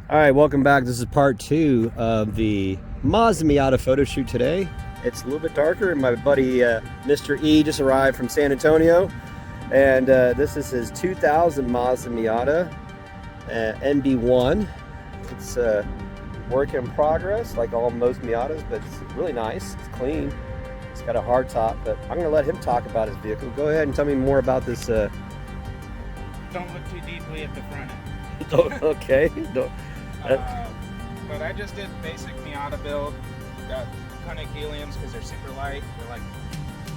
All right, welcome back. This is part 2 of the Mazda Miata photo shoot today. It's a little bit darker. My buddy Mr. E just arrived from San Antonio, and this is his 2000 Mazda Miata NB1. It's a work in progress, like most Miatas, but it's really nice. It's clean. It's got a hard top, but I'm going to let him talk about his vehicle. Go ahead and tell me more about this. Don't look too deeply at the front end. Okay. But I just did basic Miata build. Got conic heliums because they're super light. They're like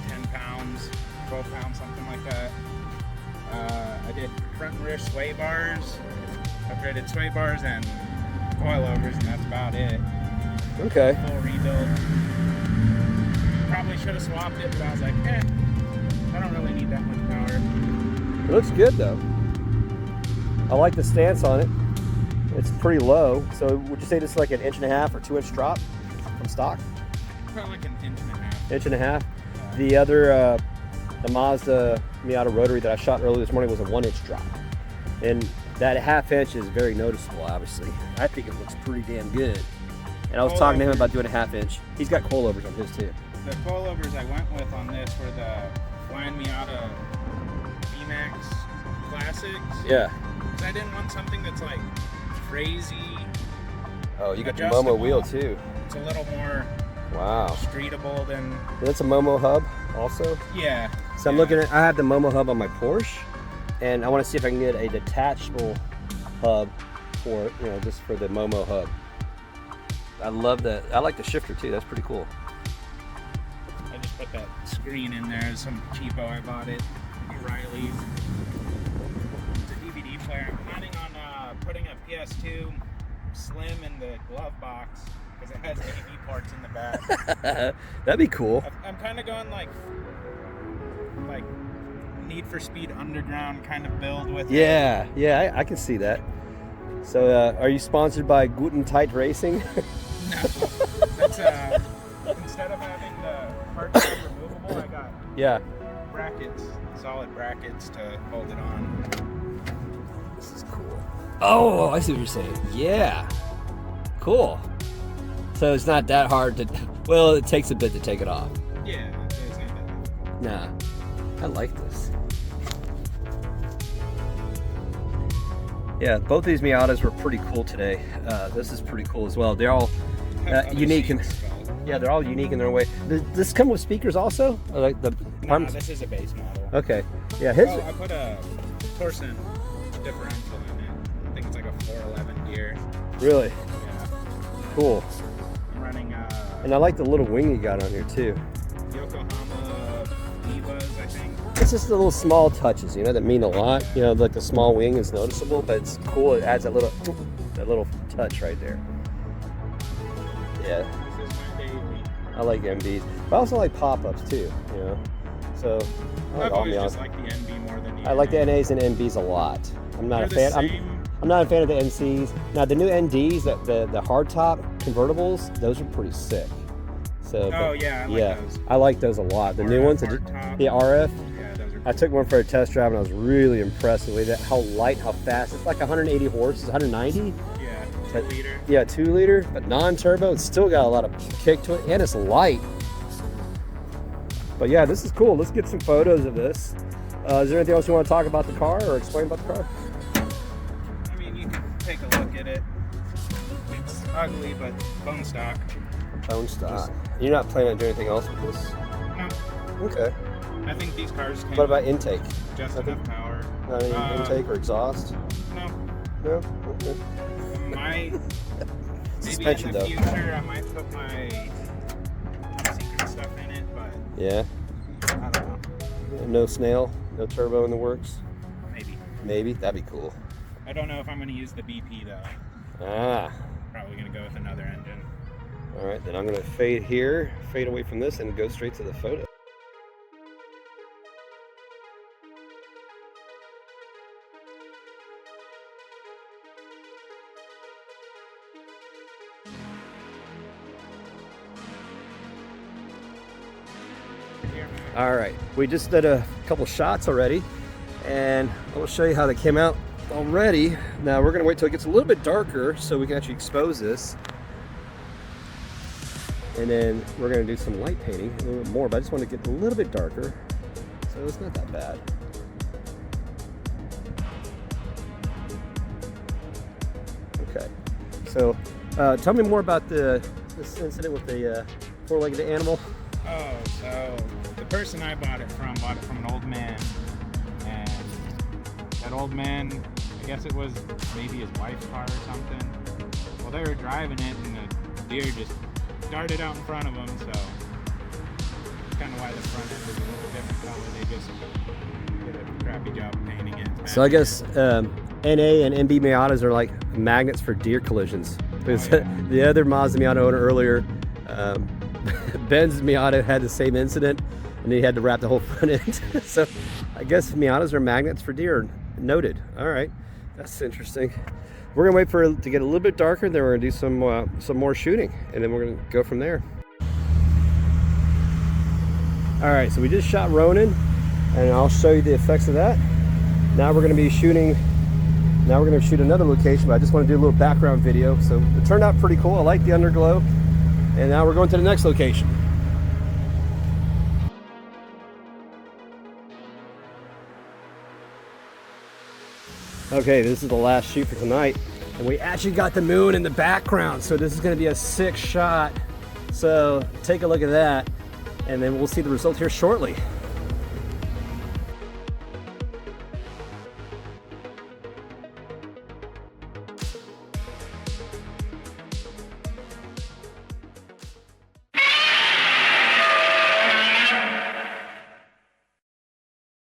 10 pounds, 12 pounds, something like that. I did front and rear sway bars, upgraded sway bars and coilovers, and that's about it. Okay. Full rebuild. Probably should have swapped it, but I was like, I don't really need that much power. It looks good though. I like the stance on it. It's pretty low. So would you say this is like an 1.5 or 2 inch drop from stock? Probably like an 1.5 inches. 1.5 inches. The other, the Mazda Miata rotary that I shot earlier this morning was a 1 inch drop. And that 1/2 inch is very noticeable, obviously. I think it looks pretty damn good. And I was talking to him about doing a 1/2 inch. He's got coilovers on his too. The coilovers I went with on this were the Flying Miata VMAX Classics. Yeah. Because I didn't want something that's like crazy. Oh, you got the Momo wheel too. It's a little more streetable than. That's a Momo hub also. Yeah. So I'm looking at. I have the Momo hub on my Porsche, and I want to see if I can get a detachable hub for just for the Momo hub. I love that. I like the shifter too. That's pretty cool. I just put that screen in there. Some cheapo I bought it. O'Reilly's. It's a DVD player. I'm planning on putting a PS2 Slim in the glove box because it has AV parts in the back. That'd be cool. I'm kind of going like Need for Speed Underground kind of build with it. Yeah, I can see that. So, are you sponsored by Guten Tight Racing? No, that's instead of having the parts removable, I got brackets, solid brackets to hold it on. This is cool. Oh, I see what you're saying. Yeah, cool. So it's not that hard to. Well, it takes a bit to take it off. Yeah, it's not that difficult. Nah, I like this. Yeah, both these Miatas were pretty cool today. This is pretty cool as well. They're all unique and they're all unique in their way. Does this come with speakers also? Or like the no, this is a base model. Okay. Yeah, his. I put a Torsen differential in it. I think it's like a 411 gear. Really? Yeah. Cool. I'm running. And I like the little wing you got on here too. Yokohama Divas, I think. It's just the little small touches, that mean a lot. Like the small wing is noticeable, but it's cool. It adds that little touch right there. Yeah. This is my baby. I like MBs, but I also like pop-ups too. So I like I've all always Miatas. just liked the NB more than the I like the NAs and NBs a lot. I'm not They're a fan. I'm not a fan of the NCs. Now the new NDs, the hardtop convertibles, those are pretty sick. So. I like those. I like those a lot. The new ones, the RF. Yeah, those are cool. I took one for a test drive and I was really impressed with it. How light, how fast. It's like 180 horses, 190. Yeah, 2 liter. Yeah, 2 liter, but non-turbo. It's still got a lot of kick to it, and it's light. But yeah, this is cool. Let's get some photos of this. Is there anything else you want to talk about the car or explain about the car? I mean, you can take a look at it. It's ugly, but bone stock. Bone stock. You're not planning on doing anything else with this? No. Okay. I think these cars can. What about intake? Just enough power. Not any intake or exhaust? No. No? Okay. Maybe Suspension, in the though. future I might put my secret stuff in it, but Yeah. I don't know. No snail? No turbo in the works? Maybe. That'd be cool. I don't know if I'm going to use the BP though. Probably going to go with another engine. All right, then I'm going to fade away from this and go straight to the photo. All right, we just did a couple shots already, and I will show you how they came out already. Now we're gonna wait till it gets a little bit darker so we can actually expose this. And then we're gonna do some light painting, a little bit more, but I just want to get a little bit darker. So it's not that bad. Okay, so tell me more about this incident with the four-legged animal. Oh, so the person I bought it from an old man, and that old man, I guess it was maybe his wife's car or something. Well, they were driving it, and the deer just darted out in front of them, so that's kind of why the front end is a little different color. They just did a crappy job painting it. So I guess NA and NB Miatas are like magnets for deer collisions. Because the other Mazda Miata owner earlier, Ben's Miata had the same incident, and he had to wrap the whole front end. So I guess Miatas are magnets for deer. Noted. All right, that's interesting. We're gonna wait for it to get a little bit darker, then we're gonna do some more shooting, and then we're gonna go from there. All right, so we just shot Ronin, and I'll show you the effects of that. Now we're gonna be shooting. Now we're gonna shoot another location, but I just want to do a little background video. So it turned out pretty cool. I like the underglow, and now we're going to the next location. Okay, this is the last shoot for tonight, and we actually got the moon in the background, so this is going to be a sick shot. So take a look at that, and then we'll see the result here shortly.